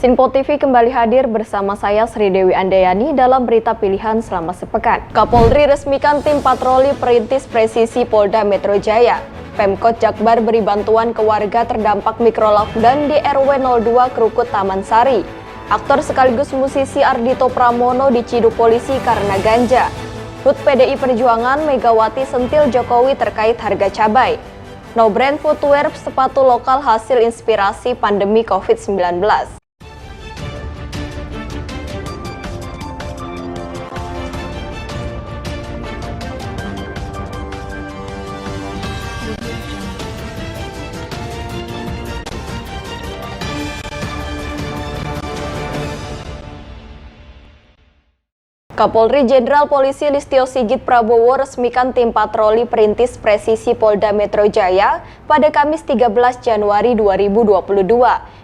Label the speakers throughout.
Speaker 1: Sinpo TV kembali hadir bersama saya Sri Dewi Andayani dalam berita pilihan selama sepekan. Kapolri resmikan tim patroli perintis presisi Polda Metro Jaya. Pemkot Jakbar beri bantuan ke warga terdampak mikro-lockdown di RW 02 Krukut Taman Sari. Aktor sekaligus musisi Ardhito Pramono diciduk polisi karena ganja. HUT PDI Perjuangan Megawati sentil Jokowi terkait harga cabai. No Brand Footwear sepatu lokal hasil inspirasi pandemi COVID-19. Kapolri Jenderal Polisi Listio Sigit Prabowo resmikan tim patroli perintis presisi Polda Metro Jaya pada Kamis 13 Januari 2022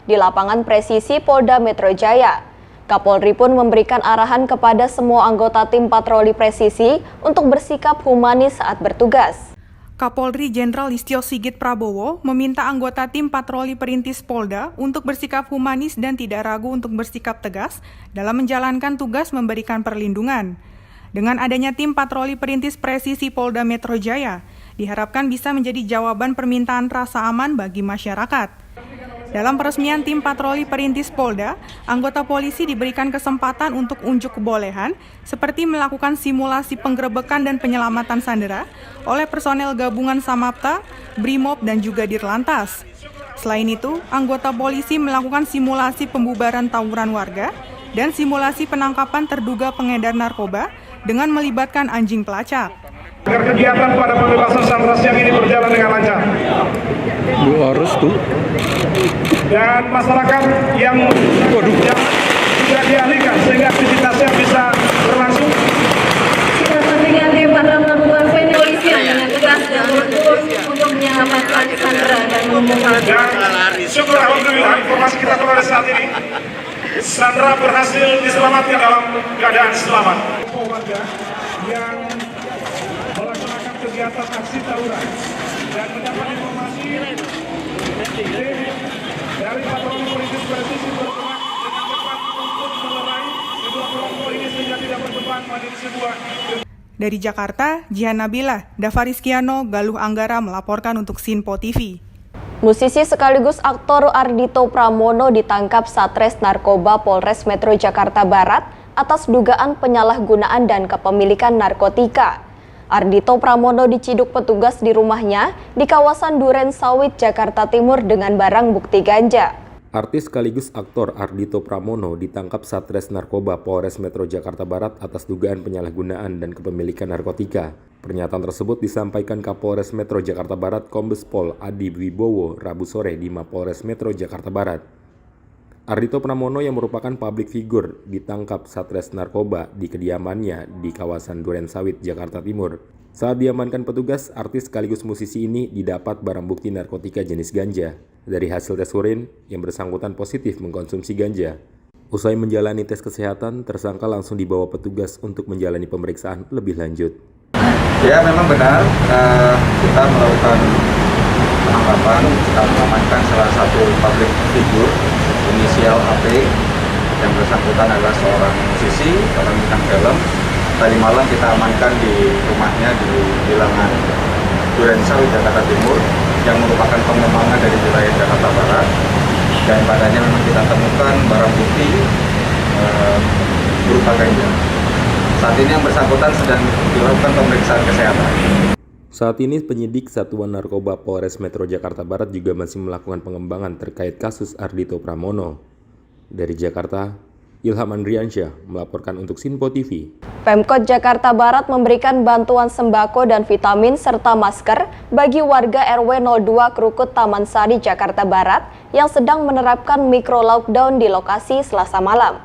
Speaker 1: di lapangan presisi Polda Metro Jaya. Kapolri pun memberikan arahan kepada semua anggota tim patroli presisi untuk bersikap humanis saat bertugas.
Speaker 2: Kapolri Jenderal Listio Sigit Prabowo meminta anggota tim patroli perintis Polda untuk bersikap humanis dan tidak ragu untuk bersikap tegas dalam menjalankan tugas memberikan perlindungan. Dengan adanya tim patroli perintis presisi Polda Metro Jaya, diharapkan bisa menjadi jawaban permintaan rasa aman bagi masyarakat. Dalam peresmian tim patroli perintis Polda, anggota polisi diberikan kesempatan untuk unjuk kebolehan seperti melakukan simulasi penggerebekan dan penyelamatan sandera oleh personel gabungan Samapta, Brimob, dan juga Dirlantas. Selain itu, anggota polisi melakukan simulasi pembubaran tawuran warga dan simulasi penangkapan terduga pengedar narkoba dengan melibatkan anjing pelacak.
Speaker 3: Agar kegiatan pada pembebasan sandera siang ini berjalan dengan lancar.
Speaker 4: Harus tuh.
Speaker 3: Dan masyarakat yang tidak dialihkan sehingga aktivitasnya bisa berlangsung.
Speaker 5: Kepentingan tim dalam melakukan penyelesaian dengan tegas dan berukur untuk menyelamatkan sandera dan membuka.
Speaker 3: Dan syukur alhamdulillah informasi kita peroleh saat ini, sandera berhasil diselamatkan dalam keadaan selamat. Warga yang melaksanakan kegiatan aksi tawuran dan mendapat informasi dari patroli perintis presisi bergerak dengan cepat untuk melerai kedua kelompok ini sehingga tidak berkembang menjadi sebuah.
Speaker 2: Dari Jakarta, Jihan Nabila, Dava Rizkiano, Galuh Anggara melaporkan untuk Sinpo TV.
Speaker 1: Musisi sekaligus aktor Ardhito Pramono ditangkap Satres Narkoba Polres Metro Jakarta Barat atas dugaan penyalahgunaan dan kepemilikan narkotika. Ardhito Pramono diciduk petugas di rumahnya di kawasan Duren Sawit, Jakarta Timur dengan barang bukti ganja.
Speaker 4: Artis sekaligus aktor Ardhito Pramono ditangkap Satres Narkoba Polres Metro Jakarta Barat atas dugaan penyalahgunaan dan kepemilikan narkotika. Pernyataan tersebut disampaikan Kapolres Metro Jakarta Barat Kombes Pol Adi Wibowo Rabu sore di Mapolres Metro Jakarta Barat. Ardhito Pramono yang merupakan publik figur ditangkap Satres Narkoba di kediamannya di kawasan Duren Sawit, Jakarta Timur. Saat diamankan petugas, artis sekaligus musisi ini didapat barang bukti narkotika jenis ganja. Dari hasil tes urin, yang bersangkutan positif mengkonsumsi ganja. Usai menjalani tes kesehatan, tersangka langsung dibawa petugas untuk menjalani pemeriksaan lebih lanjut.
Speaker 6: Ya, memang benar kita melakukan penangkapan, kita mengamankan salah satu public figure inisial AP yang bersangkutan adalah seorang musisi, seorang bintang film. Tadi malam kita amankan di rumahnya di bilangan Duren Sawit, Jakarta Timur yang merupakan pengembangan dari wilayah Jakarta Barat, dan padanya memang kita temukan barang bukti berupa ganja. Saat ini yang bersangkutan sedang dilakukan pemeriksaan kesehatan.
Speaker 4: Saat ini penyidik Satuan Narkoba Polres Metro Jakarta Barat juga masih melakukan pengembangan terkait kasus Ardhito Pramono. Dari Jakarta, Ilham Andriansyah melaporkan untuk Sinpo TV.
Speaker 1: Pemkot Jakarta Barat memberikan bantuan sembako dan vitamin serta masker bagi warga RW 02 Krukut Taman Sari, Jakarta Barat yang sedang menerapkan mikro-lockdown di lokasi Selasa malam.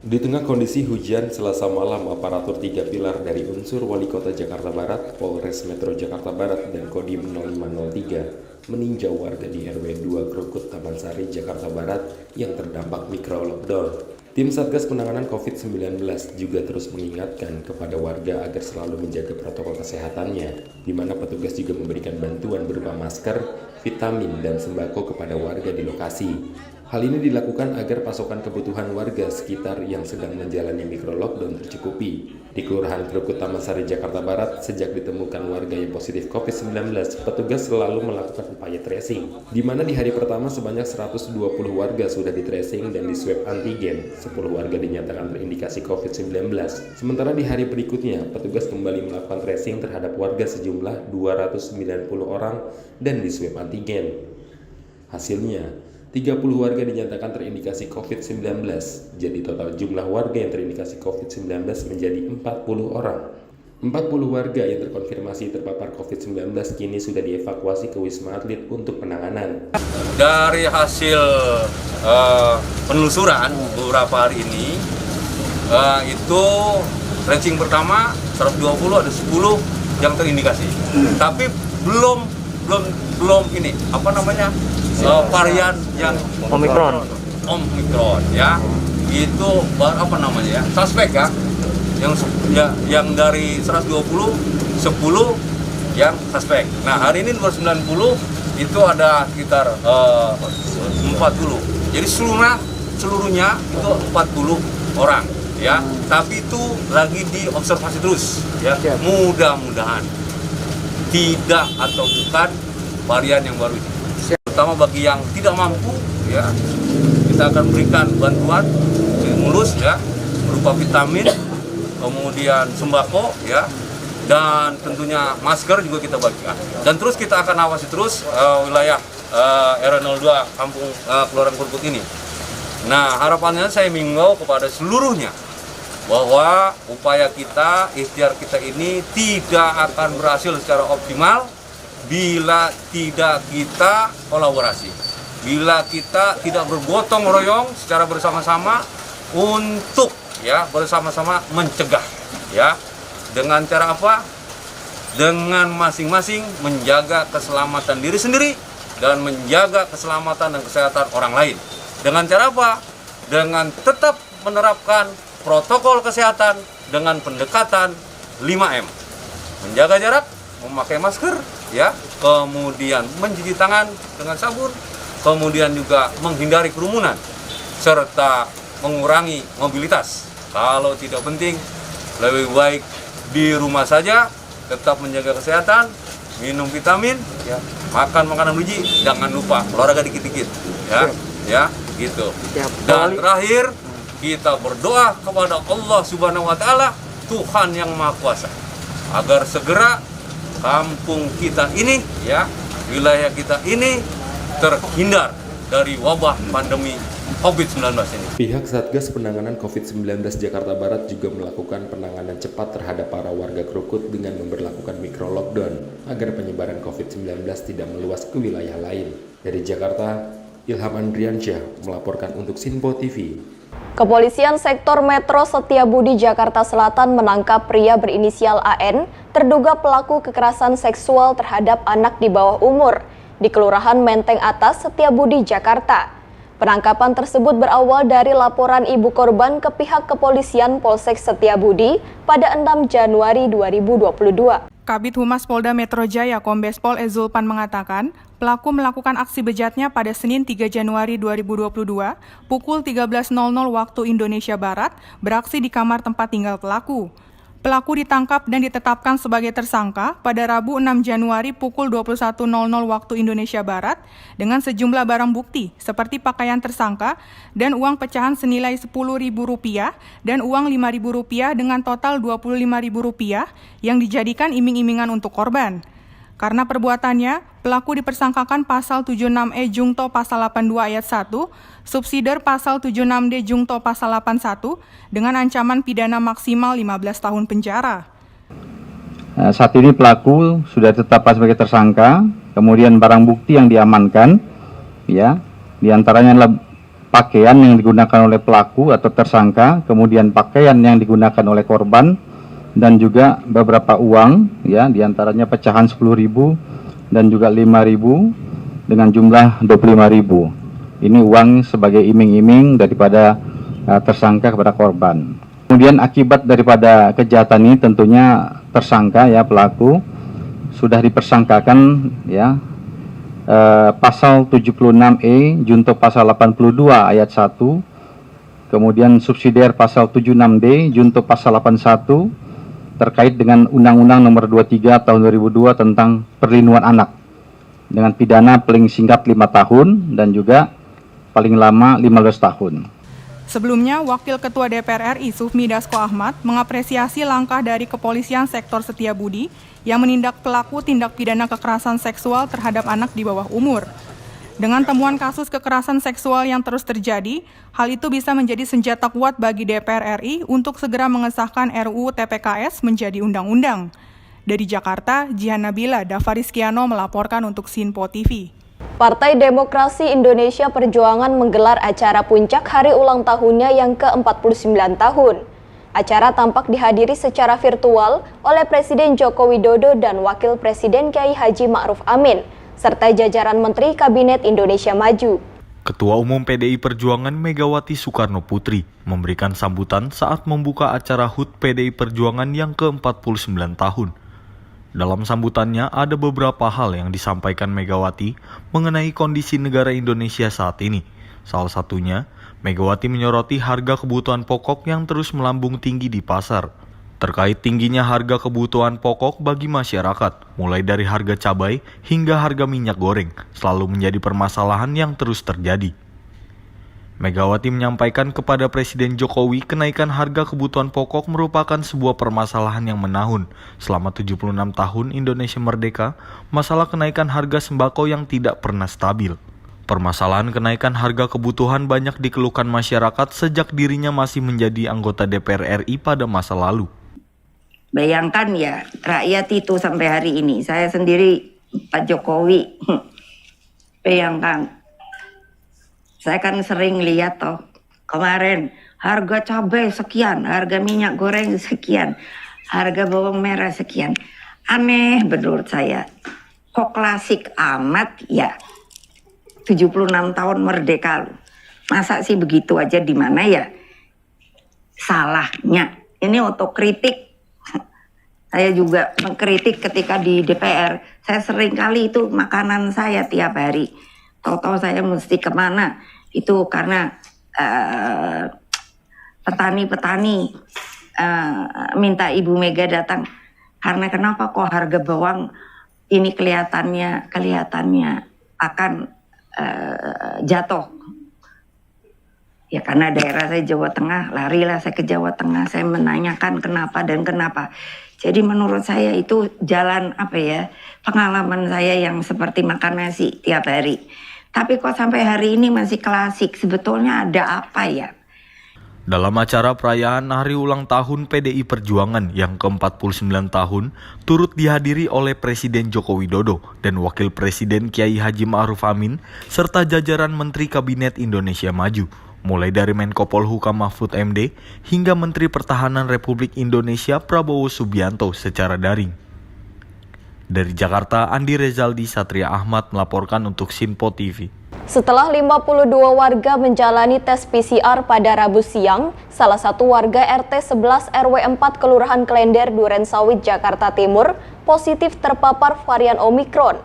Speaker 4: Di tengah kondisi hujan Selasa malam, aparatur 3 pilar dari unsur Wali Kota Jakarta Barat, Polres Metro Jakarta Barat, dan Kodim 0503 meninjau warga di RW 2 Krukut Taman Sari, Jakarta Barat yang terdampak mikro-lockdown. Tim Satgas Penanganan COVID-19 juga terus mengingatkan kepada warga agar selalu menjaga protokol kesehatannya, di mana petugas juga memberikan bantuan berupa masker, vitamin, dan sembako kepada warga di lokasi. Hal ini dilakukan agar pasokan kebutuhan warga sekitar yang sedang menjalani micro-lockdown tercukupi. Di Kelurahan Krukut Taman Sari, Jakarta Barat, sejak ditemukan warga yang positif COVID-19, petugas selalu melakukan upaya tracing, di mana di hari pertama sebanyak 120 warga sudah di-tracing dan di-swab antigen. 10 warga dinyatakan terindikasi COVID-19. Sementara di hari berikutnya, petugas kembali melakukan tracing terhadap warga sejumlah 290 orang dan di-swab antigen. Hasilnya, 30 warga dinyatakan terindikasi COVID-19, jadi total jumlah warga yang terindikasi COVID-19 menjadi 40 orang. 40 warga yang terkonfirmasi terpapar COVID-19 kini sudah dievakuasi ke Wisma Atlet untuk penanganan.
Speaker 7: Dari hasil penelusuran beberapa hari ini, itu ranking pertama 120 ada 10 yang terindikasi. Tapi belum ini varian yang Omikron ya, itu apa namanya ya, suspek ya, yang dari 120 10 yang suspek. Nah, hari ini 290 itu ada sekitar 40. Jadi seluruhnya itu 40 orang ya, tapi itu lagi diobservasi terus ya. Mudah-mudahan tidak atau bukan varian yang baru ini. Terutama bagi yang tidak mampu ya, kita akan berikan bantuan stimulus ya, berupa vitamin, kemudian sembako ya, dan tentunya masker juga kita bagikan. Dan terus kita akan awasi terus wilayah RW 02 Kampung Kelurahan Krukut ini. Nah, harapannya saya mengimbau kepada seluruhnya bahwa upaya kita, ikhtiar kita ini tidak akan berhasil secara optimal bila tidak kita kolaborasi, bila kita tidak bergotong royong secara bersama-sama untuk ya bersama-sama mencegah ya. Dengan cara apa? Dengan masing-masing menjaga keselamatan diri sendiri dan menjaga keselamatan dan kesehatan orang lain. Dengan cara apa? Dengan tetap menerapkan protokol kesehatan dengan pendekatan 5M. Menjaga jarak, memakai masker ya, kemudian mencuci tangan dengan sabun, kemudian juga menghindari kerumunan serta mengurangi mobilitas. Kalau tidak penting, lebih baik di rumah saja, tetap menjaga kesehatan, minum vitamin ya, makan makanan bergizi, jangan lupa olahraga dikit-dikit ya gitu. Dan terakhir, kita berdoa kepada Allah Subhanahu wa taala, Tuhan yang Maha Kuasa, agar segera kampung kita ini ya, wilayah kita ini terhindar dari wabah pandemi COVID-19 ini.
Speaker 4: Pihak Satgas Penanganan COVID-19 Jakarta Barat juga melakukan penanganan cepat terhadap para warga Krukut dengan memberlakukan micro-lockdown agar penyebaran COVID-19 tidak meluas ke wilayah lain. Dari Jakarta, Ilham Andriansyah melaporkan untuk Sinpo TV.
Speaker 1: Kepolisian Sektor Metro Setiabudi Jakarta Selatan menangkap pria berinisial AN, terduga pelaku kekerasan seksual terhadap anak di bawah umur di Kelurahan Menteng Atas, Setiabudi, Jakarta. Penangkapan tersebut berawal dari laporan ibu korban ke pihak kepolisian Polsek Setiabudi pada 6 Januari 2022.
Speaker 2: Kabid Humas Polda Metro Jaya Kombes Pol Ezulpan mengatakan, pelaku melakukan aksi bejatnya pada Senin 3 Januari 2022 pukul 13.00 waktu Indonesia Barat, beraksi di kamar tempat tinggal pelaku. Pelaku ditangkap dan ditetapkan sebagai tersangka pada Rabu 6 Januari pukul 21.00 waktu Indonesia Barat dengan sejumlah barang bukti seperti pakaian tersangka dan uang pecahan senilai Rp10.000 dan uang Rp5.000 dengan total Rp25.000 yang dijadikan iming-imingan untuk korban. Karena perbuatannya, pelaku dipersangkakan pasal 76E Jungto pasal 82 ayat 1, subsider pasal 76D Jungto pasal 81 dengan ancaman pidana maksimal 15 tahun penjara.
Speaker 6: Saat ini pelaku sudah ditetapkan sebagai tersangka, kemudian barang bukti yang diamankan, ya, diantaranya adalah pakaian yang digunakan oleh pelaku atau tersangka, kemudian pakaian yang digunakan oleh korban, dan juga beberapa uang, ya, diantaranya pecahan 10.000 dan juga 5.000 dengan jumlah 25.000. Ini uang sebagai iming-iming daripada tersangka kepada korban. Kemudian akibat daripada kejahatan ini tentunya tersangka, ya, pelaku sudah dipersangkakan, ya, pasal 76E junto pasal 82 ayat 1, kemudian subsidiar pasal 76D junto pasal 81 terkait dengan Undang-Undang Nomor 23 Tahun 2002 tentang Perlindungan Anak dengan pidana paling singkat 5 tahun dan juga paling lama 15 tahun.
Speaker 2: Sebelumnya, Wakil Ketua DPR RI Sufmi Dasko Ahmad mengapresiasi langkah dari Kepolisian Sektor Setiabudi yang menindak pelaku tindak pidana kekerasan seksual terhadap anak di bawah umur. Dengan temuan kasus kekerasan seksual yang terus terjadi, hal itu bisa menjadi senjata kuat bagi DPR RI untuk segera mengesahkan RUU TPKS menjadi undang-undang. Dari Jakarta, Jihan Nabila, Dava Rizkiano melaporkan untuk Sinpo TV.
Speaker 1: Partai Demokrasi Indonesia Perjuangan menggelar acara puncak hari ulang tahunnya yang ke-49 tahun. Acara tampak dihadiri secara virtual oleh Presiden Joko Widodo dan Wakil Presiden Kiai Haji Ma'ruf Amin, serta jajaran Menteri Kabinet Indonesia Maju.
Speaker 8: Ketua Umum PDI Perjuangan Megawati Soekarno Putri memberikan sambutan saat membuka acara HUT PDI Perjuangan yang ke-49 tahun. Dalam sambutannya ada beberapa hal yang disampaikan Megawati mengenai kondisi negara Indonesia saat ini. Salah satunya, Megawati menyoroti harga kebutuhan pokok yang terus melambung tinggi di pasar. Terkait tingginya harga kebutuhan pokok bagi masyarakat, mulai dari harga cabai hingga harga minyak goreng, selalu menjadi permasalahan yang terus terjadi. Megawati menyampaikan kepada Presiden Jokowi kenaikan harga kebutuhan pokok merupakan sebuah permasalahan yang menahun. Selama 76 tahun Indonesia merdeka, masalah kenaikan harga sembako yang tidak pernah stabil. Permasalahan kenaikan harga kebutuhan banyak dikeluhkan masyarakat sejak dirinya masih menjadi anggota DPR RI pada masa lalu.
Speaker 9: Bayangkan ya, rakyat itu sampai hari ini, saya sendiri Pak Jokowi, bayangkan. Saya kan sering lihat toh, kemarin harga cabai sekian, harga minyak goreng sekian, harga bawang merah sekian. Aneh menurut saya. Kok klasik amat ya? 76 tahun merdeka loh. Masa sih begitu aja, di mana ya salahnya? Ini otokritik. Saya juga mengkritik ketika di DPR. Saya sering kali itu makanan saya tiap hari. Tahu-tahu saya mesti kemana? Itu karena petani-petani minta Ibu Mega datang. Karena kenapa kok harga bawang ini kelihatannya akan jatuh. Ya karena daerah saya Jawa Tengah, larilah saya ke Jawa Tengah. Saya menanyakan kenapa dan kenapa. Jadi menurut saya itu jalan pengalaman saya yang seperti makan nasi tiap hari. Tapi kok sampai hari ini masih klasik, sebetulnya ada apa ya?
Speaker 8: Dalam acara perayaan Hari Ulang Tahun PDI Perjuangan yang ke-49 tahun, turut dihadiri oleh Presiden Joko Widodo dan Wakil Presiden Kiai Haji Ma'ruf Amin, serta jajaran Menteri Kabinet Indonesia Maju, mulai dari Menko Polhukam Mahfud MD hingga Menteri Pertahanan Republik Indonesia Prabowo Subianto secara daring. Dari Jakarta, Andi Rezaldi Satria Ahmad melaporkan untuk Sinpo TV.
Speaker 1: Setelah 52 warga menjalani tes PCR pada Rabu siang, salah satu warga RT 11 RW 4 Kelurahan Klender, Durensawit, Jakarta Timur, positif terpapar varian Omikron.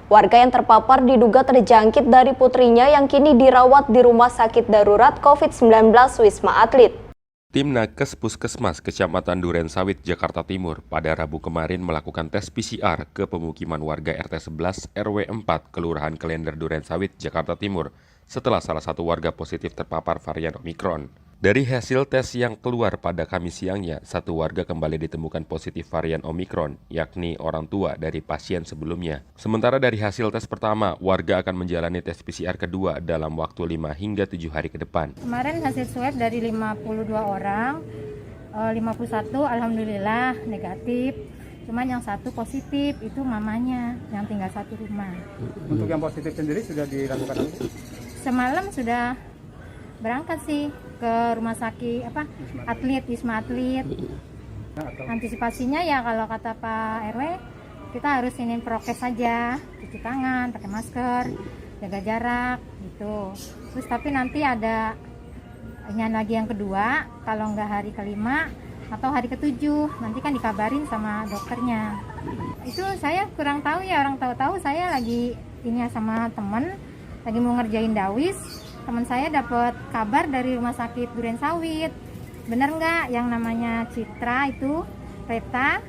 Speaker 1: Warga yang terpapar diduga terjangkit dari putrinya yang kini dirawat di Rumah Sakit Darurat COVID-19 Wisma Atlet.
Speaker 4: Tim Nakes Puskesmas Kecamatan Durensawit, Jakarta Timur pada Rabu kemarin melakukan tes PCR ke pemukiman warga RT 11 RW 4 Kelurahan Klender, Durensawit, Jakarta Timur setelah salah satu warga positif terpapar varian Omikron. Dari hasil tes yang keluar pada Kamis siangnya, satu warga kembali ditemukan positif varian Omikron, yakni orang tua dari pasien sebelumnya. Sementara dari hasil tes pertama, warga akan menjalani tes PCR kedua dalam waktu 5 hingga 7 hari ke depan.
Speaker 10: Kemarin hasil swab dari 52 orang, 51 alhamdulillah negatif. Cuman yang satu positif itu mamanya yang tinggal satu rumah.
Speaker 11: Untuk yang positif sendiri sudah dilakukan apa?
Speaker 10: Semalam sudah berangkat sih ke rumah sakit Wisma Atlet. Antisipasinya ya kalau kata Pak RW, kita harus iniin prokes saja, cuci tangan, pakai masker, jaga jarak gitu. Terus tapi nanti ada lagi yang kedua, kalau nggak hari kelima atau hari ke-7, nanti kan dikabarin sama dokternya. Itu saya kurang tahu ya, orang tahu-tahu saya lagi ini sama temen lagi mau ngerjain dawis, teman saya dapat kabar dari rumah sakit Durensawit. Bener nggak yang namanya Citra itu Reta,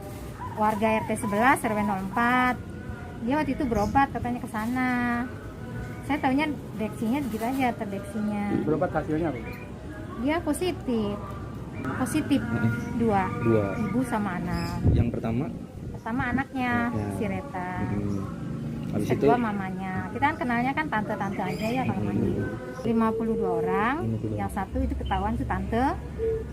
Speaker 10: warga RT 11 RW 04. Dia waktu itu berobat katanya ke sana. Saya tahunya deteksinya gitu aja, terdeksinya.
Speaker 11: Berobat hasilnya apa?
Speaker 10: Dia positif 2, ibu sama anak.
Speaker 6: Yang pertama
Speaker 10: Anaknya si Reta.
Speaker 6: Habis
Speaker 10: Kedua mamanya. Kita kan kenalnya kan tante-tante aja ya kalau manggil. 52 orang, yang satu itu ketahuan itu tante.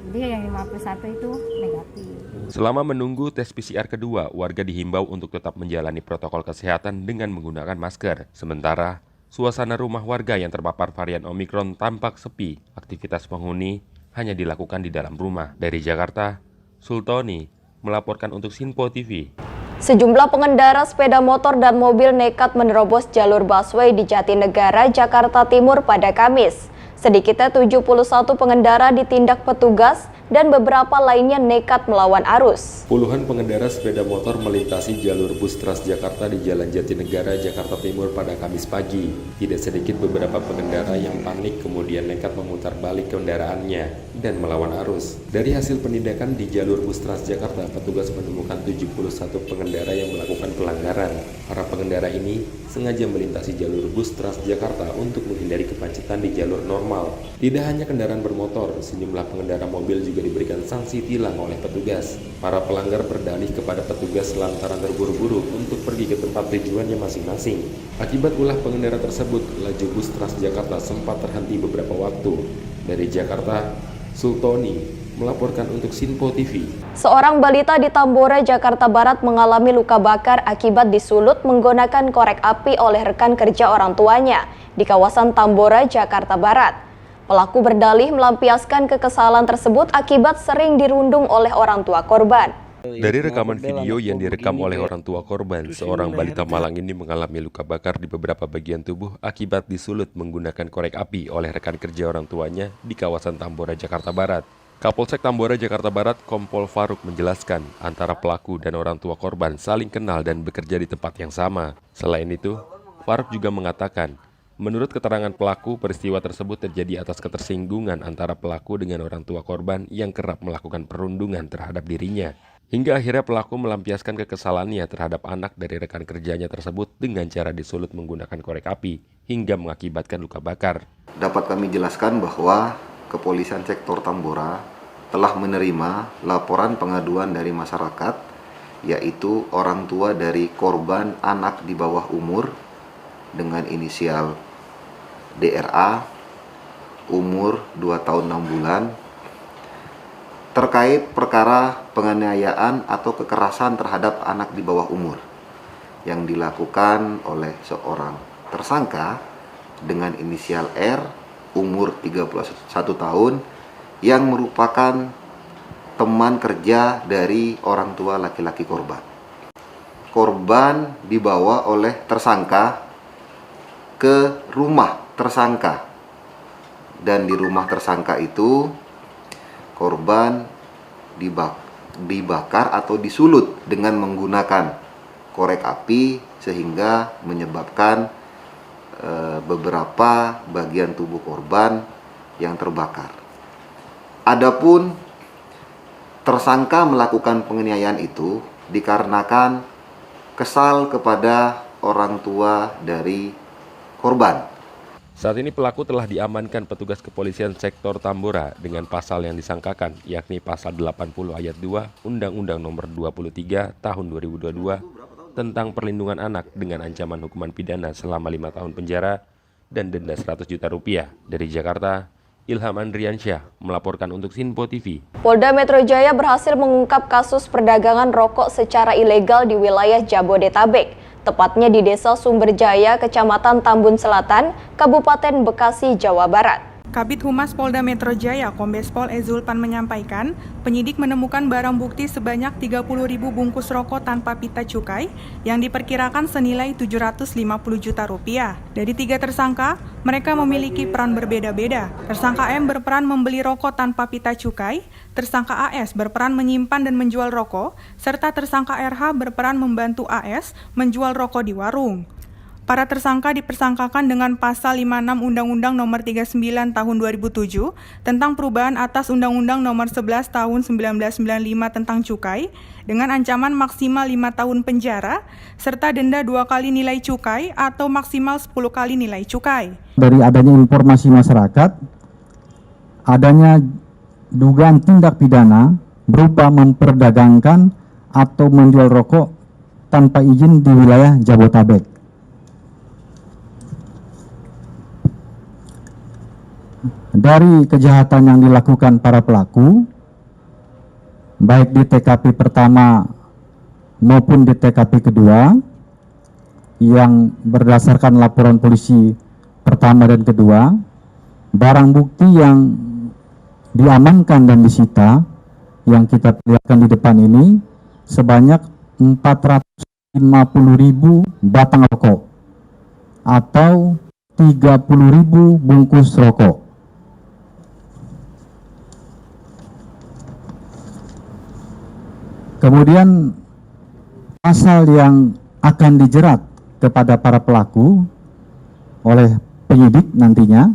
Speaker 10: Jadi yang 51 itu negatif.
Speaker 4: Selama menunggu tes PCR kedua, warga dihimbau untuk tetap menjalani protokol kesehatan dengan menggunakan masker. Sementara, suasana rumah warga yang terpapar varian Omikron tampak sepi. Aktivitas penghuni hanya dilakukan di dalam rumah. Dari Jakarta, Sultoni melaporkan untuk Sinpo TV.
Speaker 1: Sejumlah pengendara sepeda motor dan mobil nekat menerobos jalur busway di Jatinegara, Jakarta Timur pada Kamis. Sedikitnya 71 pengendara ditindak petugas dan beberapa lainnya nekat melawan arus.
Speaker 4: Puluhan pengendara sepeda motor melintasi jalur bus Transjakarta di Jalan Jatinegara, Jakarta Timur pada Kamis pagi. Tidak sedikit beberapa pengendara yang panik kemudian nekat memutar balik kendaraannya dan melawan arus. Dari hasil penindakan di jalur bus Transjakarta, petugas menemukan 71 pengendara yang melakukan pelanggaran. Para pengendara ini sengaja melintasi jalur bus Transjakarta untuk menghindari kemacetan di jalur normal. Tidak hanya kendaraan bermotor, sejumlah pengendara mobil juga diberikan sanksi tilang oleh petugas. Para pelanggar berdalih kepada petugas lantaran terburu-buru untuk pergi ke tempat tujuannya masing-masing. Akibat ulah pengendara tersebut, laju bus Transjakarta sempat terhenti beberapa waktu. Dari Jakarta, Sultoni melaporkan untuk Sinpo TV.
Speaker 1: Seorang balita di Tambora, Jakarta Barat mengalami luka bakar akibat disulut menggunakan korek api oleh rekan kerja orang tuanya di kawasan Tambora, Jakarta Barat. Pelaku berdalih melampiaskan kekesalan tersebut akibat sering dirundung oleh orang tua korban.
Speaker 4: Dari rekaman video yang direkam oleh orang tua korban, seorang balita Malang ini mengalami luka bakar di beberapa bagian tubuh akibat disulut menggunakan korek api oleh rekan kerja orang tuanya di kawasan Tambora, Jakarta Barat. Kapolsek Tambora, Jakarta Barat, Kompol Faruk menjelaskan antara pelaku dan orang tua korban saling kenal dan bekerja di tempat yang sama. Selain itu, Faruk juga mengatakan, menurut keterangan pelaku, peristiwa tersebut terjadi atas ketersinggungan antara pelaku dengan orang tua korban yang kerap melakukan perundungan terhadap dirinya. Hingga akhirnya pelaku melampiaskan kekesalannya terhadap anak dari rekan kerjanya tersebut dengan cara disulut menggunakan korek api hingga mengakibatkan luka bakar.
Speaker 6: Dapat kami jelaskan bahwa Kepolisian Sektor Tambora telah menerima laporan pengaduan dari masyarakat, yaitu orang tua dari korban anak di bawah umur dengan inisial DRA, umur 2 tahun 6 bulan, terkait perkara penganiayaan atau kekerasan terhadap anak di bawah umur yang dilakukan oleh seorang tersangka dengan inisial R, umur 31 tahun, yang merupakan teman kerja dari orang tua laki-laki korban. Korban dibawa oleh tersangka ke rumah tersangka, dan di rumah tersangka itu korban dibakar atau disulut dengan menggunakan korek api sehingga menyebabkan beberapa bagian tubuh korban yang terbakar. Adapun tersangka melakukan penganiayaan itu dikarenakan kesal kepada orang tua dari korban.
Speaker 4: Saat ini pelaku telah diamankan petugas kepolisian sektor Tambora dengan pasal yang disangkakan, yakni pasal 80 ayat 2 Undang-Undang Nomor 23 Tahun 2022 tentang perlindungan anak dengan ancaman hukuman pidana selama 5 tahun penjara dan denda 100 juta rupiah. Dari Jakarta, Ilham Andriansyah melaporkan untuk Sinpo TV.
Speaker 1: Polda Metro Jaya berhasil mengungkap kasus perdagangan rokok secara ilegal di wilayah Jabodetabek, tepatnya di Desa Sumberjaya, Kecamatan Tambun Selatan, Kabupaten Bekasi, Jawa Barat.
Speaker 2: Kabid Humas Polda Metro Jaya, Kombes Pol Ezulpan menyampaikan, penyidik menemukan barang bukti sebanyak 30.000 bungkus rokok tanpa pita cukai yang diperkirakan senilai 750 juta rupiah. Dari 3 tersangka, mereka memiliki peran berbeda-beda. Tersangka M berperan membeli rokok tanpa pita cukai, tersangka AS berperan menyimpan dan menjual rokok, serta tersangka RH berperan membantu AS menjual rokok di warung. Para tersangka dipersangkakan dengan pasal 56 Undang-Undang Nomor 39 Tahun 2007 tentang perubahan atas Undang-Undang Nomor 11 Tahun 1995 tentang cukai dengan ancaman maksimal 5 tahun penjara serta denda 2 kali nilai cukai atau maksimal 10 kali nilai cukai.
Speaker 12: Dari adanya informasi masyarakat, adanya dugaan tindak pidana berupa memperdagangkan atau menjual rokok tanpa izin di wilayah Jabodetabek. Dari kejahatan yang dilakukan para pelaku, baik di TKP pertama maupun di TKP kedua, yang berdasarkan laporan polisi pertama dan kedua, barang bukti yang diamankan dan disita, yang kita perlihatkan di depan ini, sebanyak 450.000 batang rokok atau 30.000 bungkus rokok. Kemudian pasal yang akan dijerat kepada para pelaku oleh penyidik nantinya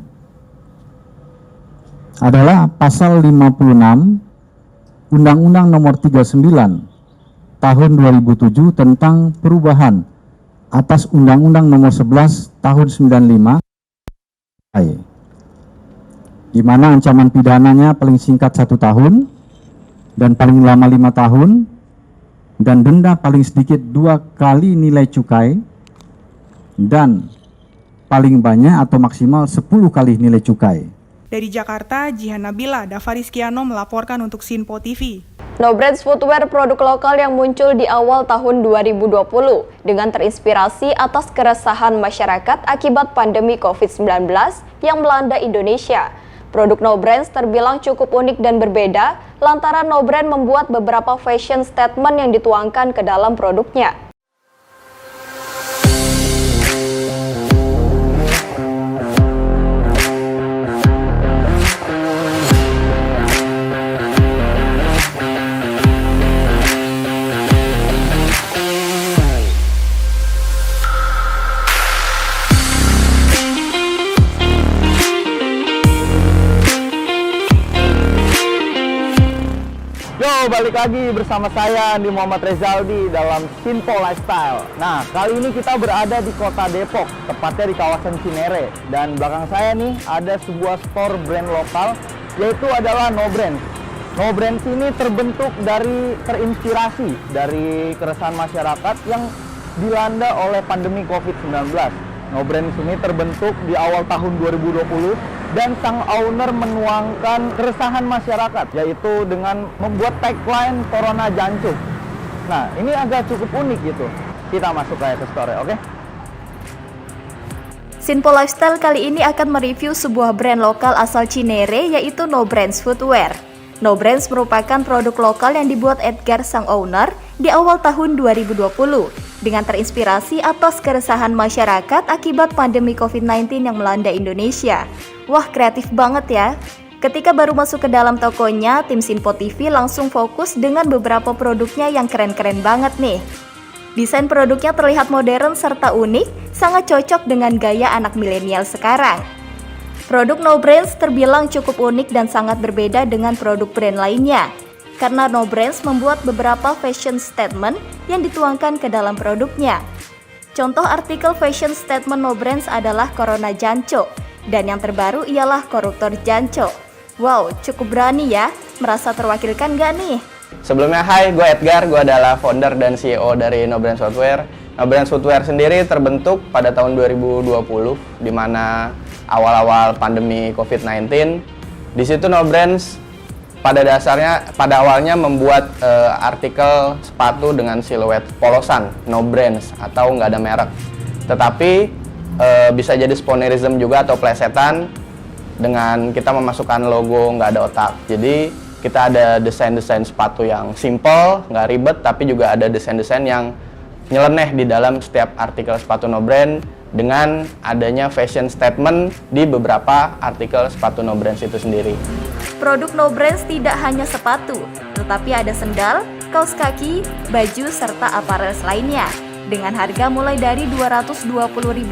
Speaker 12: adalah pasal 56 Undang-Undang Nomor 39 Tahun 2007 tentang perubahan atas Undang-Undang Nomor 11 Tahun 95, di mana ancaman pidananya paling singkat 1 tahun dan paling lama 5 tahun, dan denda paling sedikit 2 kali nilai cukai dan paling banyak atau maksimal 10 kali nilai cukai.
Speaker 2: Dari Jakarta, Jihan Nabila, Dava Rizkiano melaporkan untuk Sinpo TV.
Speaker 1: No Brands Footwear produk lokal yang muncul di awal tahun 2020 dengan terinspirasi atas keresahan masyarakat akibat pandemi COVID-19 yang melanda Indonesia. Produk No Brands terbilang cukup unik dan berbeda lantaran No Brand membuat beberapa fashion statement yang dituangkan ke dalam produknya.
Speaker 13: Balik lagi bersama saya Andi Muhammad Rezaldi dalam Sinpo Lifestyle. Nah, kali ini kita berada di kota Depok, tepatnya di kawasan Cinere. Dan belakang saya nih ada sebuah store brand lokal, yaitu adalah No Brands. No Brands ini terbentuk terinspirasi dari keresahan masyarakat yang dilanda oleh pandemi COVID-19. No Brands ini terbentuk di awal tahun 2020 dan sang owner menuangkan keresahan masyarakat, yaitu dengan membuat tagline Corona Jancuh. Nah, ini agak cukup unik gitu. Kita masuk kayak ke store, oke?
Speaker 1: Sinpo Lifestyle kali ini akan mereview sebuah brand lokal asal Cinere, yaitu No Brands Footwear. No Brands merupakan produk lokal yang dibuat Edgar, sang owner, di awal tahun 2020 dengan terinspirasi atas keresahan masyarakat akibat pandemi COVID-19 yang melanda Indonesia. Wah, kreatif banget ya. Ketika baru masuk ke dalam tokonya, tim Sinpo TV langsung fokus dengan beberapa produknya yang keren-keren banget nih. Desain produknya terlihat modern serta unik, sangat cocok dengan gaya anak milenial sekarang. Produk No Brands terbilang cukup unik dan sangat berbeda dengan produk brand lainnya, karena No Brands membuat beberapa fashion statement yang dituangkan ke dalam produknya. Contoh artikel fashion statement No Brands adalah Corona Jancuh, dan yang terbaru ialah Koruptor Jancuh. Wow, cukup berani ya, merasa terwakilkan gak nih?
Speaker 13: Sebelumnya, hai, gue Edgar, gue adalah founder dan CEO dari No Brands Footwear. No Brands Footwear sendiri terbentuk pada tahun 2020, di mana awal-awal pandemi COVID-19. Di situ No Brands pada awalnya membuat artikel sepatu dengan siluet polosan, no brands atau nggak ada merek. Tetapi bisa jadi spoonerism juga atau plesetan dengan kita memasukkan logo nggak ada otak. Jadi kita ada desain-desain sepatu yang simple, nggak ribet, tapi juga ada desain-desain yang nyeleneh di dalam setiap artikel sepatu No Brand dengan adanya fashion statement di beberapa artikel sepatu No Brands itu sendiri.
Speaker 1: Produk No Brands tidak hanya sepatu, tetapi ada sendal, kaos kaki, baju, serta apparel lainnya.
Speaker 14: dengan harga mulai dari Rp220.000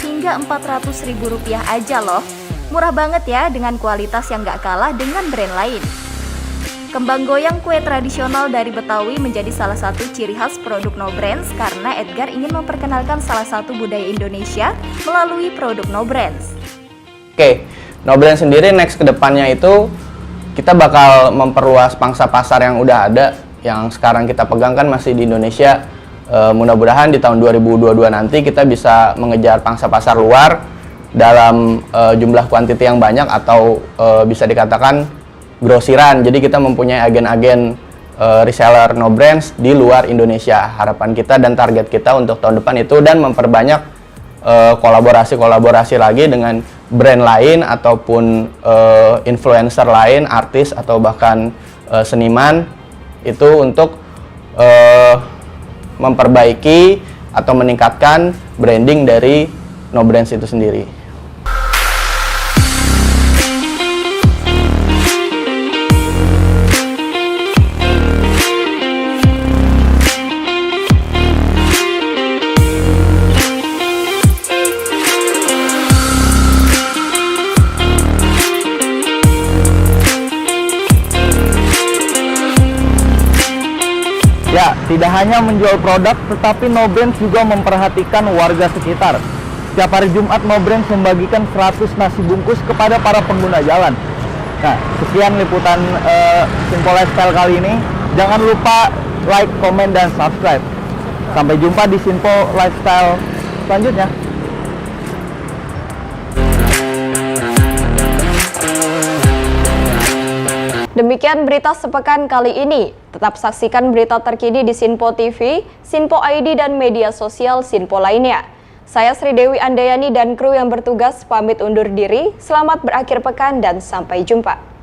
Speaker 14: hingga Rp400.000 aja loh. Murah banget ya dengan kualitas yang gak kalah dengan brand lain. Kembang goyang kue tradisional dari Betawi menjadi salah satu ciri khas produk No Brands karena Edgar ingin memperkenalkan salah satu budaya Indonesia melalui produk No Brands.
Speaker 13: Oke, No Brands sendiri next ke depannya itu kita bakal memperluas pangsa pasar yang udah ada, yang sekarang kita pegang kan masih di Indonesia. Mudah-mudahan di tahun 2022 nanti kita bisa mengejar pangsa pasar luar dalam jumlah kuantiti yang banyak atau bisa dikatakan grosiran. Jadi kita mempunyai agen-agen reseller No Brands di luar Indonesia. Harapan kita dan target kita untuk tahun depan itu, dan memperbanyak kolaborasi lagi dengan brand lain ataupun influencer lain, artis atau bahkan seniman, itu untuk memperbaiki atau meningkatkan branding dari No Brands itu sendiri.
Speaker 15: Ya, tidak hanya menjual produk, tetapi No Brands juga memperhatikan warga sekitar. Setiap hari Jumat, No Brands membagikan 100 nasi bungkus kepada para pengguna jalan. Nah, sekian liputan Sinpo Lifestyle kali ini. Jangan lupa like, komen, dan subscribe. Sampai jumpa di Sinpo Lifestyle selanjutnya.
Speaker 1: Demikian berita sepekan kali ini. Tetap saksikan berita terkini di Sinpo TV, Sinpo ID, dan media sosial Sinpo lainnya. Saya Sri Dewi Andayani dan kru yang bertugas pamit undur diri. Selamat berakhir pekan dan sampai jumpa.